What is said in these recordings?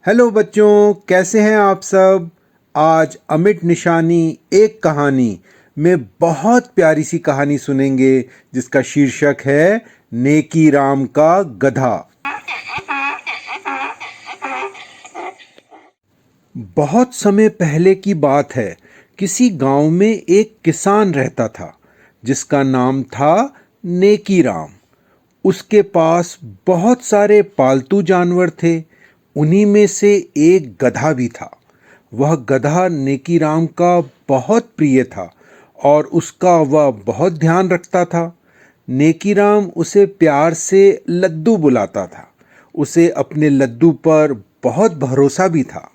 Hello बच्चों, कैसे हैं आप सब। आज अमिट निशानी एक कहानी में बहुत प्यारी सी कहानी सुनेंगे जिसका शीर्षक है नेकी राम का गधा। बहुत समय पहले की बात है। किसी गांव में एक किसान रहता था जिसका नाम था नेकी राम। उसके पास बहुत सारे पालतू जानवर थे। उन्हीं में से एक गधा भी था। वह गधा नेकीराम का बहुत प्रिय था और उसका वह बहुत ध्यान रखता था। नेकीराम उसे प्यार से लद्दू बुलाता था। उसे अपने लद्दू पर बहुत भरोसा भी था।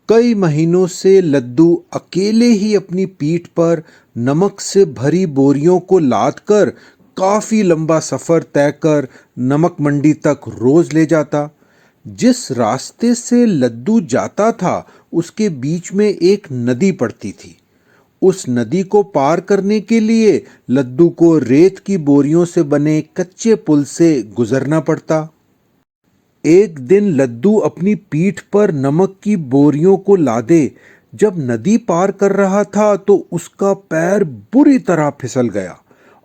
कई महीनों से लद्दू अकेले ही अपनी पीठ पर नमक से भरी बोरियों को लाद कर काफी लंबा सफर तय कर नमक मंडी तक रोज ले जाता। जिस रास्ते से लद्दू जाता था उसके बीच में एक नदी पड़ती थी। उस नदी को पार करने के लिए लद्दू को रेत की बोरियों से बने कच्चे पुल से गुजरना पड़ता। एक दिन लद्दू अपनी पीठ पर नमक की बोरियों को लादे जब नदी पार कर रहा था तो उसका पैर बुरी तरह फिसल गया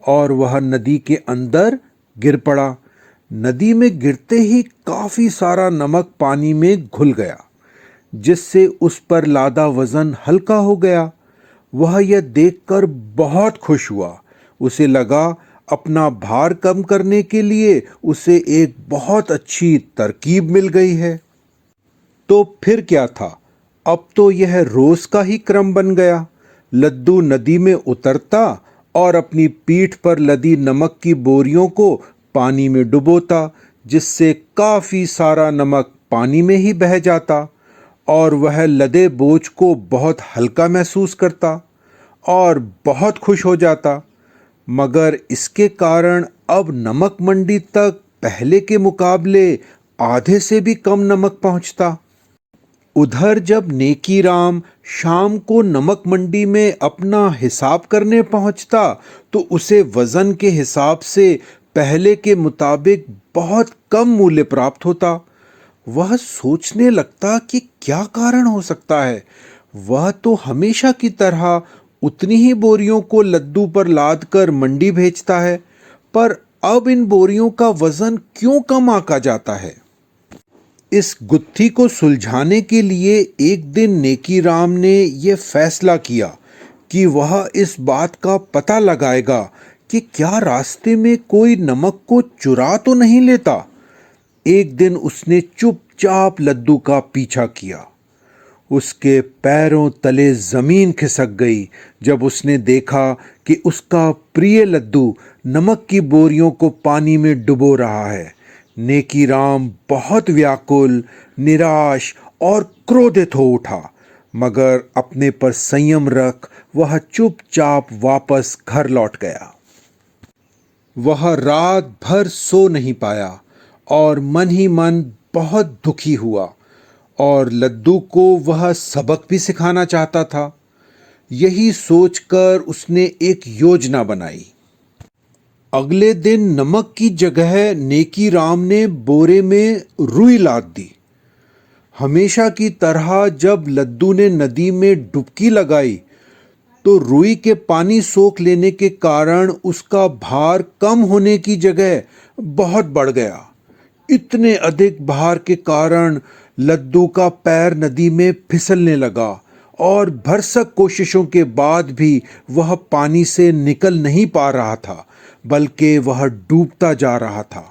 और वह नदी के अंदर गिर पड़ा। नदी में गिरते ही काफी सारा नमक पानी में घुल गया जिससे उस पर लादा वजन हल्का हो गया। वह यह देखकर बहुत खुश हुआ। उसे लगा अपना भार कम करने के लिए उसे एक बहुत अच्छी तरकीब मिल गई है। तो फिर क्या था, अब तो यह रोज का ही क्रम बन गया। लद्दू नदी में उतरता और अपनी पीठ पर लदी नमक की बोरियों को पानी में डुबोता जिससे काफी सारा नमक पानी में ही बह जाता और वह लदे बोझ को बहुत हल्का महसूस करता और बहुत खुश हो जाता। मगर इसके कारण अब नमक मंडी तक पहले के मुकाबले आधे से भी कम नमक पहुंचता। उधर जब नेकीराम शाम को नमक मंडी में अपना हिसाब करने पहुंचता तो उसे वजन के हिसाब से पहले के मुताबिक बहुत कम मूल्य प्राप्त होता। वह सोचने लगता कि क्या कारण हो सकता है। वह तो हमेशा की तरह उतनी ही बोरियों को लद्दू पर लाद कर मंडी भेजता है, पर अब इन बोरियों का वजन क्यों कम आका जाता है। इस गुत्थी को सुलझाने के लिए एक दिन नेकीराम ने यह फैसला किया कि वह इस बात का पता लगाएगा कि क्या रास्ते में कोई नमक को चुरा तो नहीं लेता। एक दिन उसने चुपचाप लद्दू का पीछा किया। उसके पैरों तले जमीन खिसक गई जब उसने देखा कि उसका प्रिय लद्दू नमक की बोरियों को पानी में डुबो रहा है। नेकीराम बहुत व्याकुल, निराश और क्रोधित हो उठा, मगर अपने पर संयम रख वह चुपचाप वापस घर लौट गया। वह रात भर सो नहीं पाया और मन ही मन बहुत दुखी हुआ और लद्दू को वह सबक भी सिखाना चाहता था। यही सोचकर उसने एक योजना बनाई। अगले दिन नमक की जगह नेकीराम ने बोरे में रुई लाद दी। हमेशा की तरह जब लद्दू ने नदी में डुबकी लगाई तो रुई के पानी सोख लेने के कारण उसका भार कम होने की जगह बहुत बढ़ गया। इतने अधिक भार के कारण लद्दू का पैर नदी में फिसलने लगा और भरसक कोशिशों के बाद भी वह पानी से निकल नहीं पा रहा था, बल्कि वह डूबता जा रहा था।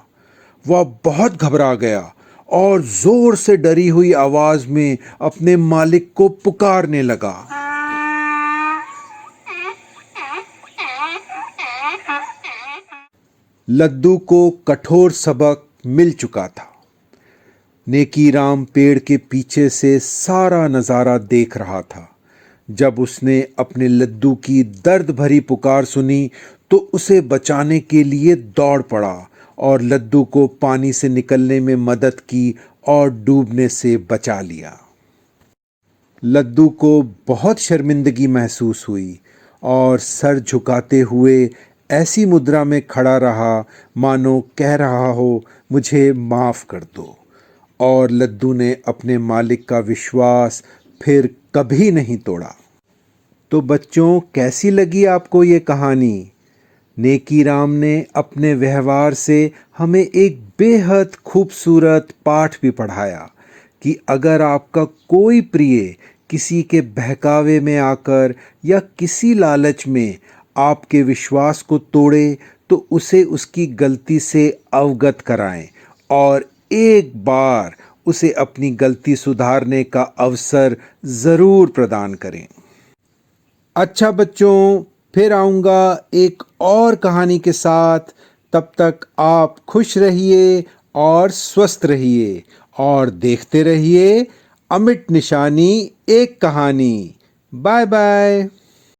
वह बहुत घबरा गया और जोर से डरी हुई आवाज में अपने मालिक को पुकारने लगा। लद्दू को कठोर सबक मिल चुका था। नेकीराम पेड़ के पीछे से सारा नजारा देख रहा था। जब उसने अपने लद्दू की दर्द भरी पुकार सुनी तो उसे बचाने के लिए दौड़ पड़ा और लद्दू को पानी से निकलने में मदद की और डूबने से बचा लिया। लद्दू को बहुत शर्मिंदगी महसूस हुई और सर झुकाते हुए ऐसी मुद्रा में खड़ा रहा मानो कह रहा हो, मुझे माफ कर दो। और लद्दू ने अपने मालिक का विश्वास फिर कभी नहीं तोड़ा। तो बच्चों, कैसी लगी आपको ये कहानी? नेकीराम ने अपने व्यवहार से हमें एक बेहद खूबसूरत पाठ भी पढ़ाया कि अगर आपका कोई प्रिय किसी के बहकावे में आकर या किसी लालच में आपके विश्वास को तोड़े तो उसे उसकी गलती से अवगत कराएं और एक बार उसे अपनी गलती सुधारने का अवसर ज़रूर प्रदान करें। अच्छा बच्चों, फिर आऊँगा एक और कहानी के साथ। तब तक आप खुश रहिए और स्वस्थ रहिए और देखते रहिए अमिट निशानी एक कहानी। Bye bye.